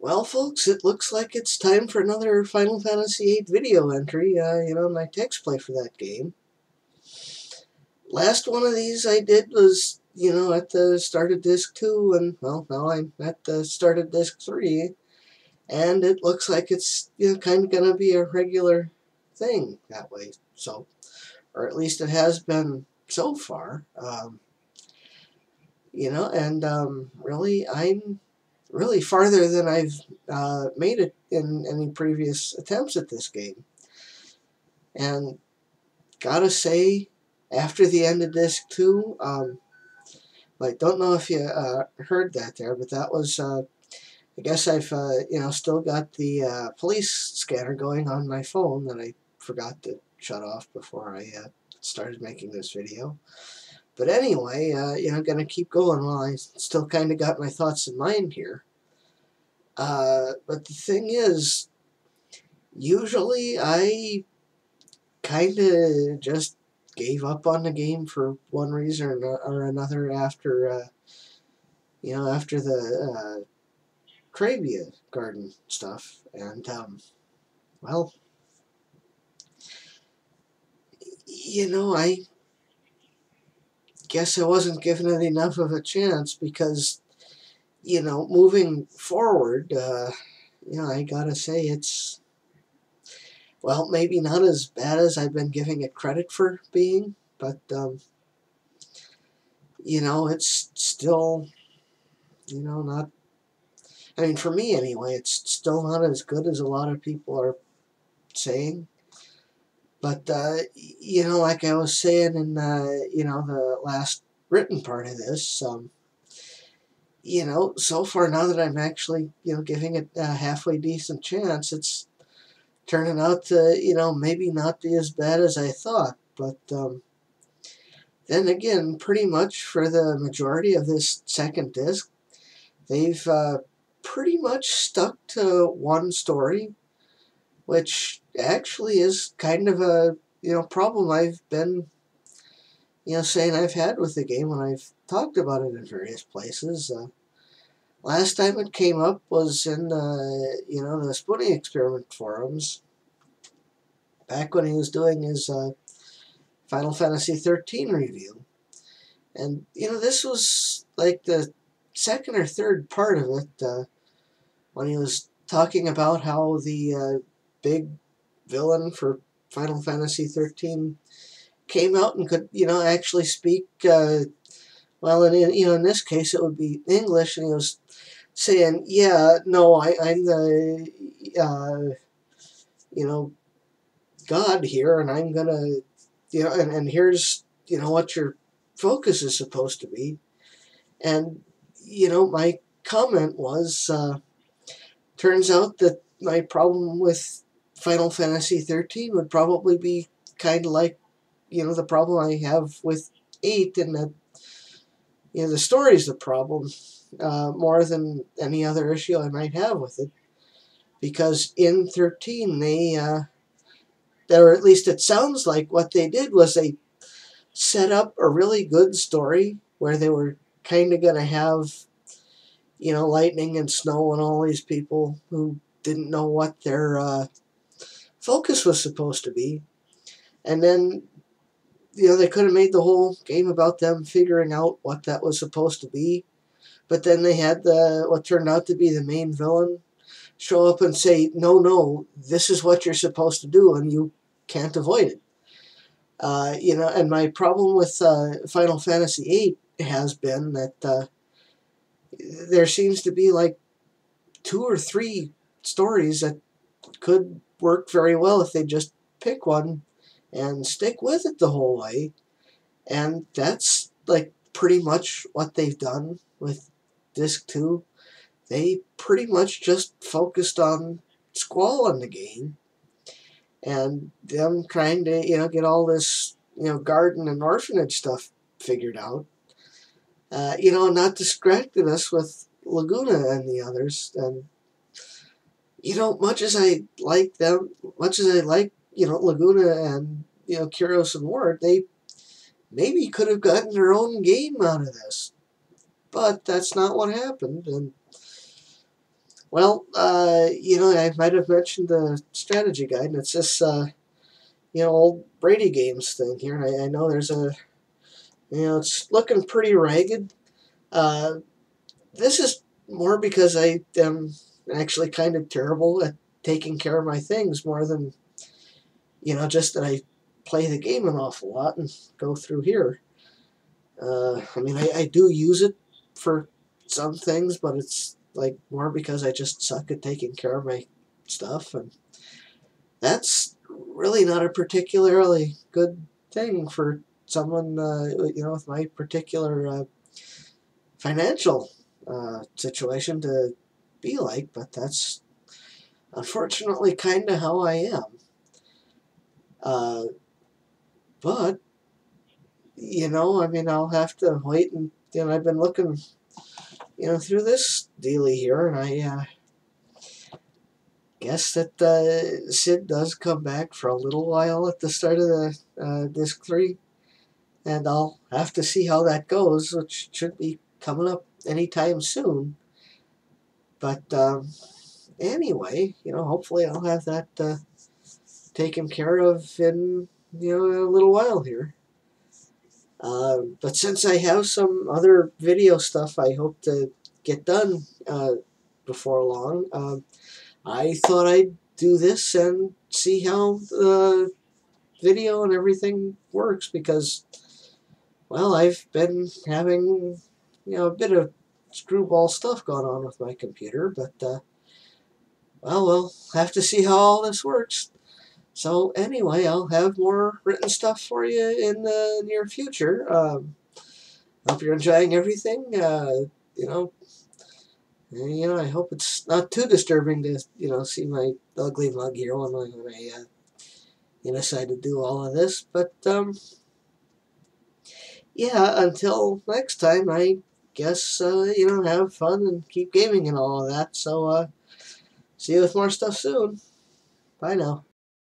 Well, folks, it looks like it's time for another Final Fantasy VIII video entry, my text play for that game. Last one of these I did was, at the start of Disc 2, and, well, now I'm at the start of Disc 3, and it looks like it's, kind of going to be a regular thing that way, so, or at least it has been so far, really, I'm really farther than I've made it in any previous attempts at this game. And gotta say, after the end of Disc 2, I don't know if you heard that there, but that was, I guess I've, still got the police scanner going on my phone that I forgot to shut off before I started making this video. But anyway, gonna keep going while I still kind of got my thoughts in mind here. But the thing is, usually I kind of just gave up on the game for one reason or another after, after the Crabia Garden stuff. And, well, I guess I wasn't given it enough of a chance because, moving forward, I gotta say it's, well, maybe not as bad as I've been giving it credit for being, but, it's still, not, I mean, for me anyway, it's still not as good as a lot of people are saying. But, like I was saying in, the last written part of this, so far now that I'm actually, giving it a halfway decent chance, it's turning out to, maybe not be as bad as I thought. But then again, pretty much for the majority of this second disc, they've pretty much stuck to one story, which actually is kind of a, problem I've been, saying I've had with the game when I've talked about it in various places. Last time it came up was in the, the Spooning Experiment forums, back when he was doing his Final Fantasy 13 review. And, this was like the second or third part of it, when he was talking about how the big villain for Final Fantasy 13 came out and could, actually speak, well, in this case it would be English, and he was saying, yeah, no, I'm the, God here, and I'm gonna, and here's, what your focus is supposed to be. And, my comment was, turns out that my problem with Final Fantasy 13 would probably be kind of like, the problem I have with 8, in that, the story's the problem, more than any other issue I might have with it. Because in 13, they, or at least it sounds like what they did was they set up a really good story where they were kind of going to have, lightning and snow and all these people who didn't know what their focus was supposed to be. And then, they could have made the whole game about them figuring out what that was supposed to be. But then they had what turned out to be the main villain show up and say, no, this is what you're supposed to do, and you can't avoid it. And my problem with Final Fantasy VIII has been that there seems to be like 2 or 3 stories that could work very well if they just pick one and stick with it the whole way. And that's like pretty much what they've done with Disc 2. They pretty much just focused on Squall in the game and them trying to, get all this, garden and orphanage stuff figured out. Not distracted us with Laguna and the others. And, much as I like them, much as I like, Laguna and, Kyros and Ward, they maybe could have gotten their own game out of this. But that's not what happened. And Well, I might have mentioned the strategy guide, and it's this, old Brady Games thing here, and I know there's it's looking pretty ragged. Uh, this is more because I am actually kind of terrible at taking care of my things more than, just that I play the game an awful lot and go through here. I do use it for some things, but it's like more because I just suck at taking care of my stuff, and that's really not a particularly good thing for someone, with my particular financial situation to be like. But that's unfortunately kind of how I am. Uh, but I'll have to wait, and I've been looking, through this dealy here, and I guess that Sid does come back for a little while at the start of the disc 3, and I'll have to see how that goes, which should be coming up anytime soon. But anyway, hopefully I'll have that taken care of in a little while here. But since I have some other video stuff I hope to get done before long, I thought I'd do this and see how the video and everything works, because, well, I've been having, a bit of screwball stuff going on with my computer, but, well, we'll have to see how all this works. So anyway, I'll have more written stuff for you in the near future. Hope you're enjoying everything. I hope it's not too disturbing to, see my ugly mug here when I decide to do all of this. But, yeah, until next time, I guess, have fun and keep gaming and all of that. So, see you with more stuff soon. Bye now.